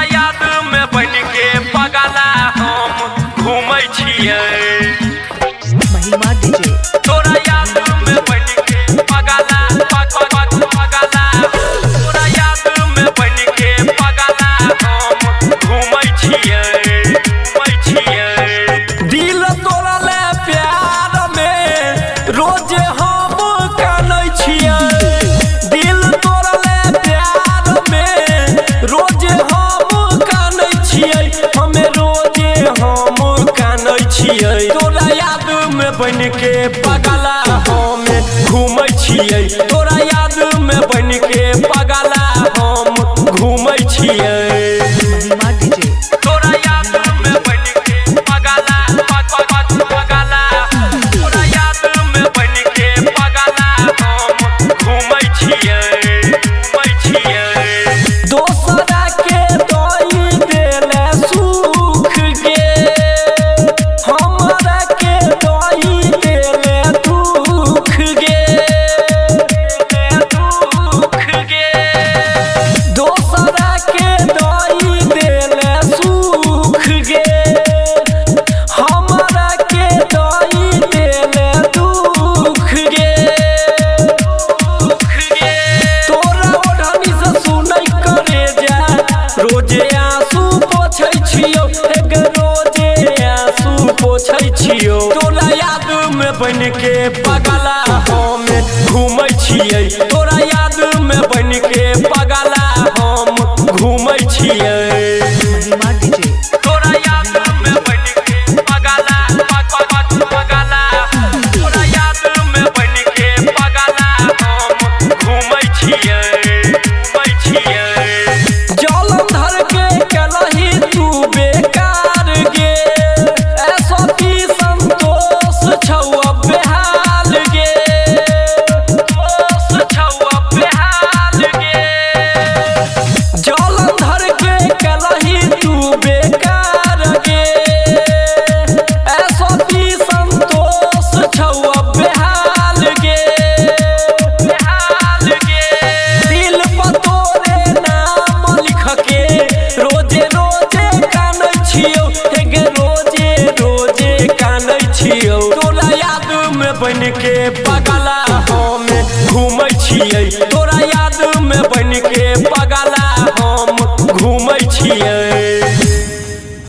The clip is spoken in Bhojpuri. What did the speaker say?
तोरा याद में बन के पगला हम घूमै छियै। महिमा डीजे तोरा याद में बन के पगला पगला तोरा याद में बन के पगला हम घूमै छियै। दिल तोरा ले प्यार में रोज हम कानै छियै। दिल तोरा ले प्यार में रोज हम कानै छियै। हमें रोजे हम कानै छियै। तोरा याद में बन के पगला हम घूमै छियै। तोरा याद में बन के पगला हम घूमै छियै। महिमा डीजे तोरा याद में बन के पगला पगला तोरा याद में बन के पगला हम घूमै छियै। दोसरा के दई देले सुख गे हमरा के दई देले दुख गे दोसरा के दई देले सुख गे हमरा के दई देले दुख गे तोरा ओढ़नी से सुनै करे जा रोजे आंसू पोछै छियौ। रोजे आंसू पोछै छियौ। तोरा याद में बन के पगला हम घूमै छियै। तोरा याद में बन के पगला हम घूमै छियै। महिमा डीजे तोरा याद में बन के पगला पगला तोरा याद में बन के पगला हम घूमै छियै। जलंधर के कलही तू बेकार गे ऐसो की संतोष छौ बेहाल गे जलंधर के कलही तू बेकार गे ऐसो की संतोष छौ बेहाल गे दिल पर तोरे नाम लिख के रोजे रोजे कानै छियौ। रोजे कानै छियौ। तोरा याद में बन के पगला हम घूमै छियै।